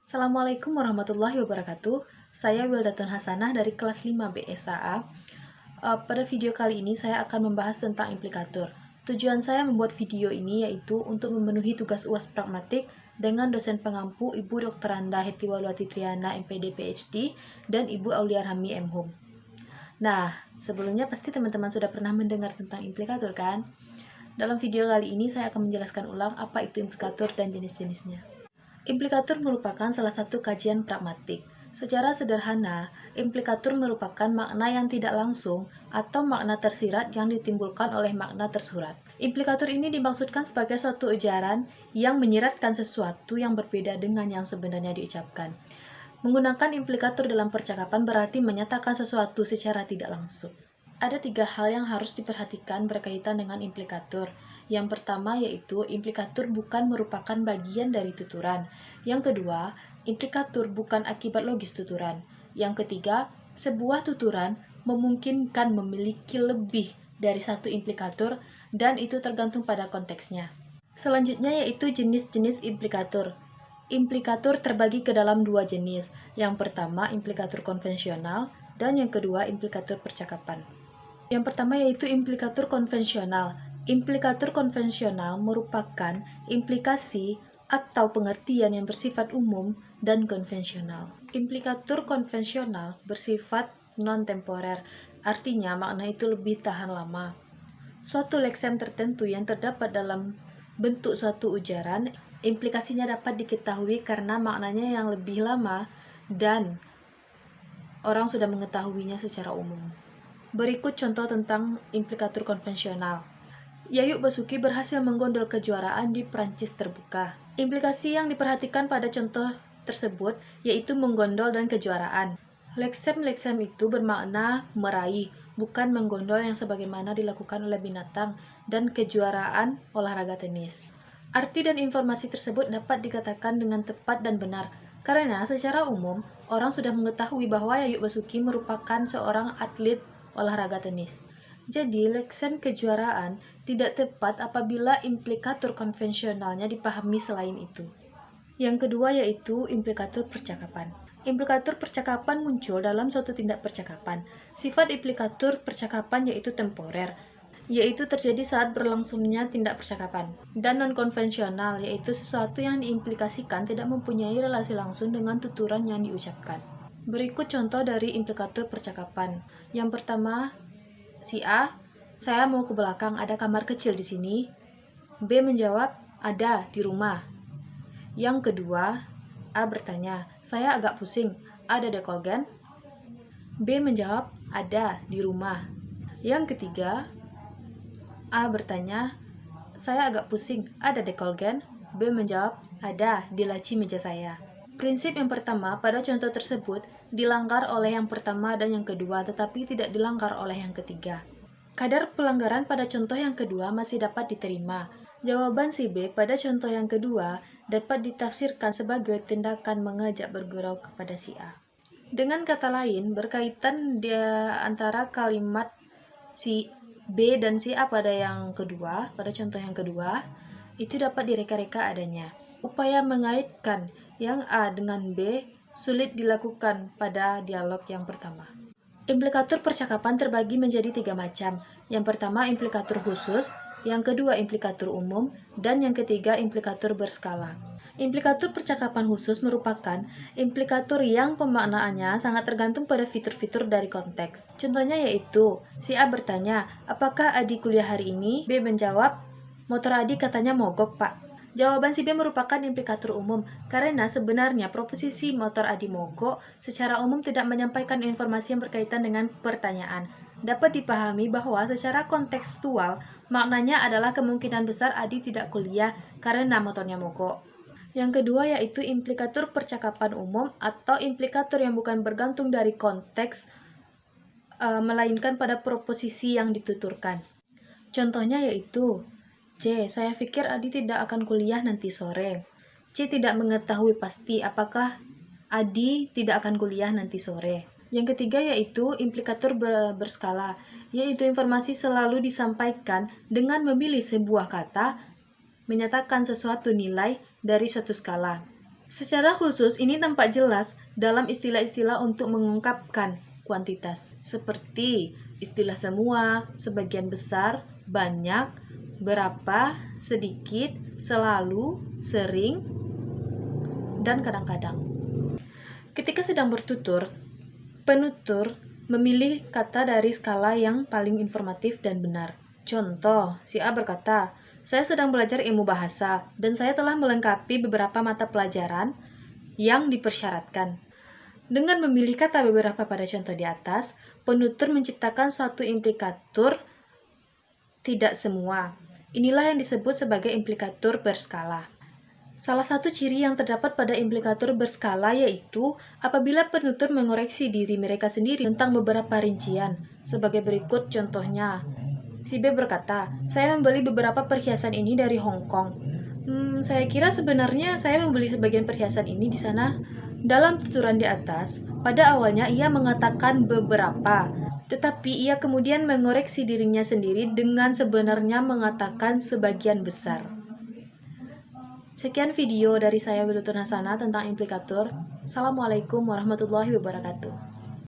Assalamualaikum warahmatullahi wabarakatuh. Saya Wildatun Hasanah dari kelas 5 BSAA. Pada video kali ini saya akan membahas tentang implikator. Tujuan saya membuat video ini yaitu untuk memenuhi tugas UAS pragmatik dengan dosen pengampu Ibu Dr. Anda Hetiwaluati Triana MPD PhD dan Ibu Auliarhami MHum. Nah, sebelumnya pasti teman-teman sudah pernah mendengar tentang implikator kan? Dalam video kali ini saya akan menjelaskan ulang apa itu implikator dan jenis-jenisnya. Implikator merupakan salah satu kajian pragmatik. Secara sederhana, implikator merupakan makna yang tidak langsung atau makna tersirat yang ditimbulkan oleh makna tersurat. Implikator ini dimaksudkan sebagai suatu ujaran yang menyiratkan sesuatu yang berbeda dengan yang sebenarnya diucapkan. Menggunakan implikator dalam percakapan berarti menyatakan sesuatu secara tidak langsung. Ada 3 hal yang harus diperhatikan berkaitan dengan implikator. Yang pertama yaitu implikator bukan merupakan bagian dari tuturan. Yang kedua, implikator bukan akibat logis tuturan. Yang ketiga, sebuah tuturan memungkinkan memiliki lebih dari satu implikator dan itu tergantung pada konteksnya. Selanjutnya yaitu jenis-jenis implikator. Implikator terbagi ke dalam 2 jenis. Yang pertama implikator konvensional dan yang kedua implikator percakapan. Yang pertama yaitu implikator konvensional. Implikator konvensional merupakan implikasi atau pengertian yang bersifat umum dan konvensional. Implikator konvensional bersifat non-temporer, artinya makna itu lebih tahan lama. Suatu leksem tertentu yang terdapat dalam bentuk suatu ujaran, implikasinya dapat diketahui karena maknanya yang lebih lama dan orang sudah mengetahuinya secara umum. Berikut contoh tentang implikator konvensional. Yayu Basuki berhasil menggondol kejuaraan di Prancis terbuka. Implikasi yang diperhatikan pada contoh tersebut yaitu menggondol dan kejuaraan. Leksem-leksem itu bermakna meraih, bukan menggondol yang sebagaimana dilakukan oleh binatang dan kejuaraan olahraga tenis. Arti dan informasi tersebut dapat dikatakan dengan tepat dan benar, karena secara umum orang sudah mengetahui bahwa Yayu Basuki merupakan seorang atlet olahraga tenis. Jadi, leksem kejuaraan tidak tepat apabila implikator konvensionalnya dipahami selain itu. Yang kedua yaitu implikator percakapan. Implikator percakapan muncul dalam suatu tindak percakapan. Sifat implikator percakapan yaitu temporer, yaitu terjadi saat berlangsungnya tindak percakapan. Dan non-konvensional, yaitu sesuatu yang diimplikasikan tidak mempunyai relasi langsung dengan tuturan yang diucapkan. Berikut contoh dari implikator percakapan. Yang pertama, si A, saya mau ke belakang, ada kamar kecil di sini. B menjawab, ada di rumah. Yang kedua, A bertanya, saya agak pusing, ada dekolgen? B menjawab, ada di rumah. Yang ketiga, A bertanya, saya agak pusing, ada dekolgen? B menjawab, ada di laci meja saya. Prinsip yang pertama pada contoh tersebut dilanggar oleh yang pertama dan yang kedua, tetapi tidak dilanggar oleh yang ketiga. Kadar pelanggaran pada contoh yang kedua masih dapat diterima. Jawaban si B pada contoh yang kedua dapat ditafsirkan sebagai tindakan mengajak bergurau kepada si A. Dengan kata lain, berkaitan di antara kalimat si B dan si A pada yang kedua, pada contoh yang kedua, itu dapat direka-reka adanya. Upaya mengaitkan yang A dengan B sulit dilakukan pada dialog yang pertama. Implikator percakapan terbagi menjadi 3 macam. Yang pertama implikator khusus, yang kedua implikator umum, dan yang ketiga implikator berskala. Implikator percakapan khusus merupakan implikator yang pemaknaannya sangat tergantung pada fitur-fitur dari konteks. Contohnya yaitu, si A bertanya, apakah Adi kuliah hari ini? B menjawab, motor Adi katanya mogok, Pak. Jawaban si B merupakan implikator umum, karena sebenarnya proposisi motor Adi mogok secara umum tidak menyampaikan informasi yang berkaitan dengan pertanyaan. Dapat dipahami bahwa secara kontekstual, maknanya adalah kemungkinan besar Adi tidak kuliah karena motornya mogok. Yang kedua yaitu implikator percakapan umum atau implikator yang bukan bergantung dari konteks, melainkan pada proposisi yang dituturkan. Contohnya yaitu, C. Saya pikir Adi tidak akan kuliah nanti sore. C. Tidak mengetahui pasti apakah Adi tidak akan kuliah nanti sore. Yang ketiga yaitu implikator berskala, yaitu informasi selalu disampaikan dengan memilih sebuah kata menyatakan sesuatu nilai dari suatu skala. Secara khusus, ini tampak jelas dalam istilah-istilah untuk mengungkapkan kuantitas, seperti istilah semua, sebagian besar, banyak, berapa, sedikit, selalu, sering, dan kadang-kadang. Ketika sedang bertutur, penutur memilih kata dari skala yang paling informatif dan benar. Contoh, si A berkata, "Saya sedang belajar ilmu bahasa, dan saya telah melengkapi beberapa mata pelajaran yang dipersyaratkan." Dengan memilih kata beberapa pada contoh di atas, penutur menciptakan suatu implikatur tidak semua. Inilah yang disebut sebagai implikatur berskala. Salah satu ciri yang terdapat pada implikatur berskala yaitu apabila penutur mengoreksi diri mereka sendiri tentang beberapa rincian. Sebagai berikut contohnya, si B berkata, "Saya membeli beberapa perhiasan ini dari Hong Kong. Saya kira sebenarnya saya membeli sebagian perhiasan ini di sana." Dalam tuturan di atas, pada awalnya ia mengatakan beberapa, tetapi ia kemudian mengoreksi dirinya sendiri dengan sebenarnya mengatakan sebagian besar. Sekian video dari saya Wilutun Hasanah tentang implikatur. Assalamualaikum warahmatullahi wabarakatuh.